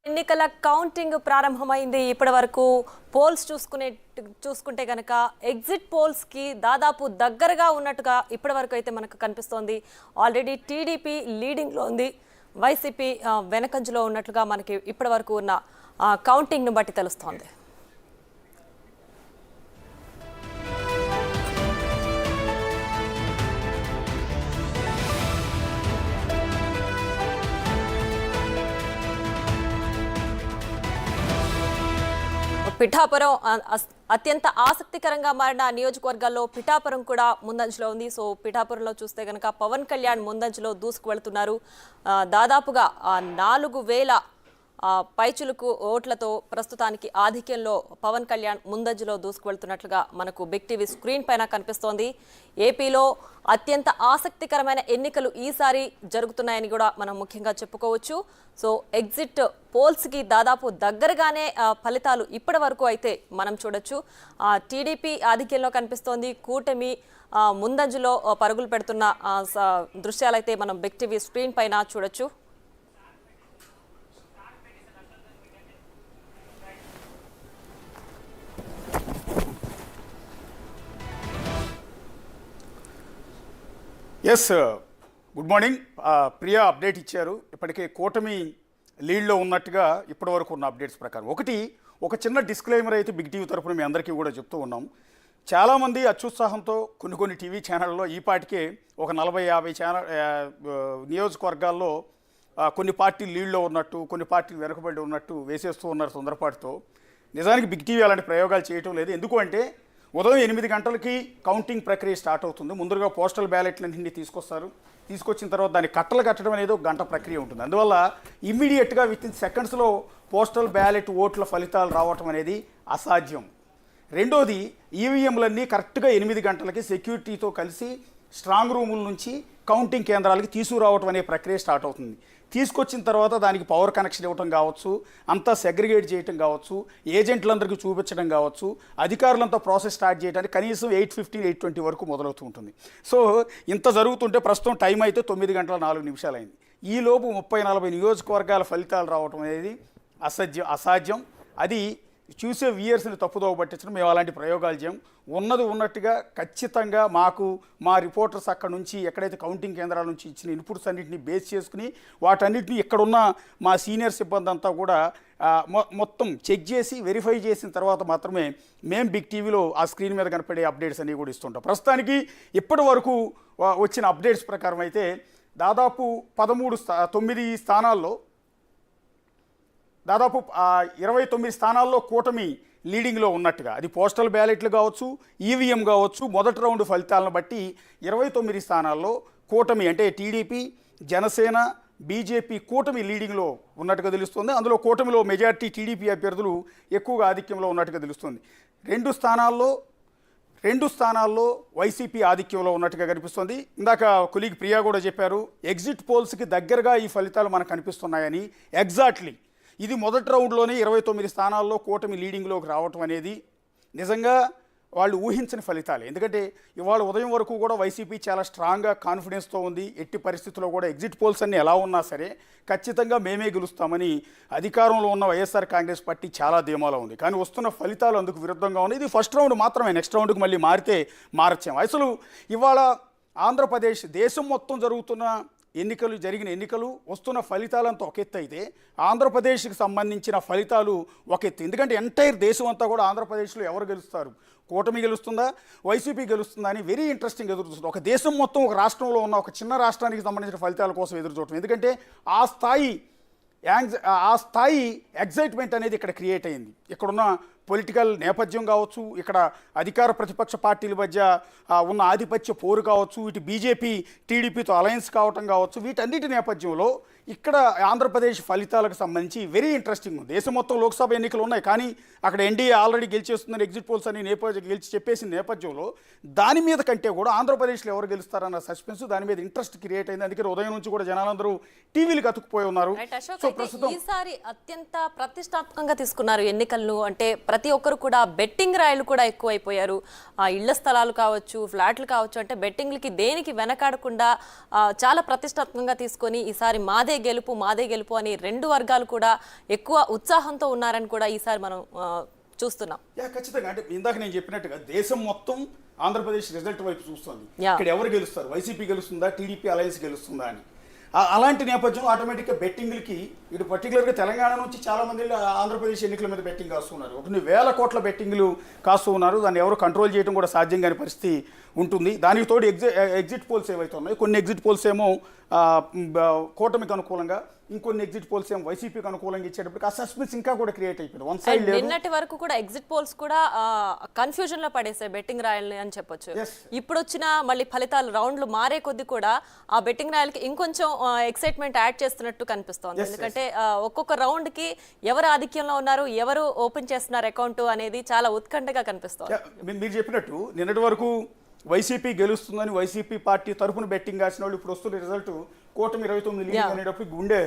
ఎన్నికల కౌంటింగ్ ప్రారంభమైంది. ఇప్పటి వరకు పోల్స్ చూసుకుంటే గనక ఎగ్జిట్ పోల్స్ కి దాదాపు దగ్గరగా ఉన్నట్టుగా ఇప్పటి వరకు అయితే మనకు కనిపిస్తోంది. ఆల్రెడీ టీడీపీ లీడింగ్ లో ఉంది, వైసీపీ వెనకంజలో ఉన్నట్లుగా మనకి ఇప్పటి వరకు ఉన్న కౌంటింగ్ ను బట్టి తెలుస్తోంది. పిఠాపురం అత్యంత ఆసక్తికరంగా మారిన నియోజకవర్గాల్లో పిఠాపురం కూడా ముందంజలో ఉంది. సో పిఠాపురంలో చూస్తే కనుక పవన్ కళ్యాణ్ ముందంజలో దూసుకు వెళ్తున్నారు. దాదాపుగా 4,000 పైచులకు ఓట్లతో ప్రస్తుతానికి ఆధిక్యంలో పవన్ కళ్యాణ్ ముందంజలో దూసుకువెళ్తున్నట్లుగా మనకు బిగ్ టీవీ స్క్రీన్ పైన కనిపిస్తోంది. ఏపీలో అత్యంత ఆసక్తికరమైన ఎన్నికలు ఈసారి జరుగుతున్నాయని కూడా మనం ముఖ్యంగా చెప్పుకోవచ్చు. సో ఎగ్జిట్ పోల్స్కి దాదాపు దగ్గరగానే ఫలితాలు ఇప్పటి వరకు అయితే మనం చూడొచ్చు. టీడీపీ ఆధిక్యంలో కనిపిస్తోంది, కూటమి ముందంజలో పరుగులు పెడుతున్న దృశ్యాలైతే మనం బిగ్ టీవీ స్క్రీన్ పైన చూడొచ్చు. Yes, good morning. Priya update ఇచ్చారు. ఇప్పటికే కూటమి లీడ్లో ఉన్నట్టుగా ఇప్పటి వరకు ఉన్న అప్డేట్స్ ప్రకారం ఒక చిన్న డిస్క్లైమర్ అయితే బిగ్ టీవీ తరఫున మీ అందరికీ కూడా చెప్తూ ఉన్నాం. చాలామంది అత్యుత్సాహంతో కొన్ని టీవీ ఛానళ్ళలో ఈపాటికే ఒక 40-50 ఛానల్ నియోజకవర్గాల్లో కొన్ని పార్టీలు లీడ్లో ఉన్నట్టు, కొన్ని పార్టీలు వెనుకబడి ఉన్నట్టు వేసేస్తూ ఉన్నారు తొందరపాటుతో. నిజానికి బిగ్ టీవీ అలాంటి ప్రయోగాలు చేయటం లేదు. ఎందుకు అంటే ఉదయం 8 గంటలకి కౌంటింగ్ ప్రక్రియ స్టార్ట్ అవుతుంది. ముందుగా పోస్టల్ బ్యాలెట్లన్నింటినీ తీసుకొచ్చిన తర్వాత దాన్ని కట్టలు కట్టడం అనేది ఒక గంట ప్రక్రియ ఉంటుంది. అందువల్ల ఇమ్మీడియట్గా వితిన్ సెకండ్స్లో పోస్టల్ బ్యాలెట్ ఓట్ల ఫలితాలు రావటం అనేది అసాధ్యం. రెండోది, ఈవీఎంలన్నీ కరెక్ట్గా 8 గంటలకి సెక్యూరిటీతో కలిసి స్ట్రాంగ్ రూముల నుంచి కౌంటింగ్ కేంద్రాలకి తీసుకురావటం అనే ప్రక్రియ స్టార్ట్ అవుతుంది. తీసుకొచ్చిన తర్వాత దానికి పవర్ కనెక్షన్ ఇవ్వటం కావచ్చు, అంతా సెగ్రిగేట్ చేయటం కావచ్చు, ఏజెంట్లందరికీ చూపించడం కావచ్చు, అధికారులంతా ప్రాసెస్ స్టార్ట్ చేయడానికి కనీసం 8:15, 8:20 వరకు మొదలవుతూ ఉంటుంది. సో ఇంత జరుగుతుంటే ప్రస్తుతం టైం అయితే 9:04 అయింది. ఈలోపు 30-40 నియోజకవర్గాల ఫలితాలు రావటం అనేది అసాధ్యం. అది చూసే వ్యూయర్స్ని తప్పుదోవ పట్టించడం. మేము అలాంటి ప్రయోగాలు చేయం. ఉన్నది ఉన్నట్టుగా ఖచ్చితంగా మా రిపోర్టర్స్ అక్కడ నుంచి ఎక్కడైతే కౌంటింగ్ కేంద్రాల నుంచి ఇచ్చిన ఇన్పుట్స్ అన్నింటినీ బేస్ చేసుకుని వాటన్నిటిని ఇక్కడున్న మా సీనియర్ సిబ్బంది అంతా కూడా మొత్తం చెక్ చేసి వెరిఫై చేసిన తర్వాత మాత్రమే మేము బిగ్ టీవీలో ఆ స్క్రీన్ మీద కనపడే అప్డేట్స్ అన్నీ కూడా ఇస్తుంటాం. ప్రస్తుతానికి ఇప్పటి వరకు వచ్చిన అప్డేట్స్ ప్రకారం అయితే దాదాపు 9 స్థానాల్లో దాదాపు 29 స్థానాల్లో కూటమి లీడింగ్లో ఉన్నట్టుగా, అది పోస్టల్ బ్యాలెట్లు కావచ్చు, ఈవీఎం కావచ్చు, మొదటి రౌండ్ ఫలితాలను బట్టి 29 స్థానాల్లో కూటమి అంటే టీడీపీ, జనసేన, బీజేపీ కూటమి లీడింగ్లో ఉన్నట్టుగా తెలుస్తుంది. అందులో కూటమిలో మెజార్టీ టీడీపీ అభ్యర్థులు ఎక్కువగా ఆధిక్యంలో ఉన్నట్టుగా తెలుస్తుంది. 2 స్థానాల్లో వైసీపీ ఆధిక్యంలో ఉన్నట్టుగా కనిపిస్తుంది. ఇందాక కొలీగ్ ప్రియా కూడా చెప్పారు, ఎగ్జిట్ పోల్స్కి దగ్గరగా ఈ ఫలితాలు మనకు కనిపిస్తున్నాయని. ఎగ్జాక్ట్లీ ఇది మొదటి రౌండ్లోనే 29 స్థానాల్లో కూటమి లీడింగ్లోకి రావటం అనేది నిజంగా వాళ్ళు ఊహించని ఫలితాలు. ఎందుకంటే ఇవాళ ఉదయం వరకు కూడా వైసీపీ చాలా స్ట్రాంగ్గా కాన్ఫిడెన్స్తో ఉంది. ఎట్టి పరిస్థితుల్లో కూడా ఎగ్జిట్ పోల్స్ అన్నీ ఎలా ఉన్నా సరే ఖచ్చితంగా మేమే గెలుస్తామని అధికారంలో ఉన్న వైఎస్ఆర్ కాంగ్రెస్ పార్టీ చాలా ధీమాలో ఉంది. కానీ వస్తున్న ఫలితాలు అందుకు విరుద్ధంగా ఉన్నాయి. ఇది ఫస్ట్ రౌండ్ మాత్రమే, నెక్స్ట్ రౌండ్కి మళ్ళీ మారితే మారచ్చాం. అసలు ఇవాళ ఆంధ్రప్రదేశ్ దేశం మొత్తం జరిగిన ఎన్నికలు వస్తున్న ఫలితాలంతా ఒక ఎత్తు అయితే ఆంధ్రప్రదేశ్కి సంబంధించిన ఫలితాలు ఒక ఎత్తు. ఎందుకంటే ఎంటైర్ దేశం అంతా కూడా ఆంధ్రప్రదేశ్లో ఎవరు గెలుస్తారు, కూటమి గెలుస్తుందా, వైసీపీ గెలుస్తుందా అని వెరీ ఇంట్రెస్టింగ్ ఎదురు చూస్తుంది. ఒక దేశం మొత్తం ఒక రాష్ట్రంలో ఉన్న ఒక చిన్న రాష్ట్రానికి సంబంధించిన ఫలితాల కోసం ఎదురు చూడటం. ఎందుకంటే ఆ స్థాయి ఎగ్జైట్మెంట్ అనేది ఇక్కడ క్రియేట్ అయింది. ఇక్కడున్న పొలిటికల్ నేపథ్యం కావచ్చు, ఇక్కడ అధికార ప్రతిపక్ష పార్టీల మధ్య ఉన్న ఆధిపత్య పోరు కావచ్చు, ఇటు బీజేపీ టీడీపీతో అలయన్స్ కావటం కావచ్చు, వీటన్నిటి నేపథ్యంలో ఇక్కడ ఆంధ్రప్రదేశ్ ఫలితాలకు సంబంధించి వెరీ ఇంట్రెస్టింగ్ ఉంది. దేశం మొత్తం లోక్సభ ఎన్నికలు ఉన్నాయి, కానీ అక్కడ ఎన్డీఏ ఆల్రెడీ గెలిచేస్తుందని ఎగ్జిట్ పోల్స్ అని గెలిచి చెప్పేసిన నేపథ్యంలో దాని మీద కంటే కూడా ఆంధ్రప్రదేశ్లో ఎవరు గెలుస్తారన్న సస్పెన్స్, దాని మీద ఇంట్రెస్ట్ క్రియేట్ అయింది. అందుకే ఉదయం నుంచి కూడా జనాలందరూ టీవీలకు అతుక్కుపోయి ఉన్నారు. సో ప్రస్తుతం ఈసారి అత్యంత ప్రతిష్టాత్మకంగా తీసుకున్నారు ఎన్నికలను. అంటే ప్రతి ఒక్కరు కూడా బెట్టింగ్ రాయలు కూడా ఎక్కువైపోయారు. ఇళ్ల స్థలాలు కావచ్చు, ఫ్లాట్లు కావచ్చు, అంటే బెట్టింగ్లకి దేనికి వెనకాడకుండా చాలా ప్రతిష్టాత్మకంగా తీసుకొని ఈసారి మాదే మాదే గెలుపు అని రెండు వర్గాలు కూడా ఎక్కువ ఉత్సాహంతో ఉన్నారని కూడా ఈసారి మనం చూస్తున్నాం. ఖచ్చితంగా. అంటే ఇందాక నేను చెప్పినట్టుగా దేశం మొత్తం ఆంధ్రప్రదేశ్ రిజల్ట్ వైపు చూస్తుంది. ఇక్కడ ఎవరు గెలుస్తారు, వైసీపీ గెలుస్తుందా, టీడీపీ అలయన్స్ గెలుస్తుందా అని. అలాంటి నేపథ్యంలో ఆటోమేటిక్గా బెట్టింగ్లకి ఇటు పర్టికులర్గా తెలంగాణ నుంచి చాలా మంది ఆంధ్రప్రదేశ్ ఎన్నికల మీద బెట్టింగ్ కాస్తున్నారు. కొన్ని వేల కోట్ల బెట్టింగ్లు కాస్తూ ఉన్నారు. దాన్ని ఎవరు కంట్రోల్ చేయడం కూడా సాధ్యం కాని పరిస్థితి ఉంటుంది. దానికి తోడు ఎగ్జిట్ పోల్స్ ఏవైతే ఉన్నాయో, కొన్ని ఎగ్జిట్ పోల్స్ ఏమో కూటమికి అనుకూలంగా, ఇంకొన్ని ఎగ్జిట్ పోల్స్ ఏమో వైసీపీకి అనుకూలంగా ఇచ్చేటప్పటికి ఆ సస్పెన్స్ ఇంకా కూడా క్రియేట్ అయిపోయింది. వన్ సైడ్ లేదు. నిన్నటి వరకు కూడా ఎగ్జిట్ పోల్స్ కూడా కన్ఫ్యూజన్ లో పడేసాయి బెట్టింగ్ రాయల్ని అని చెప్పొచ్చు. ఇప్పుడు వచ్చిన మళ్ళీ ఫలితాలు రౌండ్లు మారే కొద్ది కూడా ఆ బెట్టింగ్ రాయల్కి ఇంకొంచెం ఎక్సైట్మెంట్ యాడ్ చేస్తున్నట్టు కనిపిస్తోంది. ఎందుకంటే ఒక్కొక్క రౌండ్ కి ఎవరు ఆధిక్యంలో ఉన్నారు, ఎవరు ఓపెన్ చేస్తున్నారు అకౌంట్ అనేది చాలా ఉత్కంఠగా కనిపిస్తోంది. మీరు చెప్పినట్టు నిన్నటి వరకు వైసీపీ గెలుస్తుందని వైసీపీ పార్టీ తరఫున బెట్టింగ్ కాసిన వాళ్ళు ఇప్పుడు వస్తున్న రిజల్ట్ కూటమి 29 లీడింగ్ అనేటప్పుడు గుండె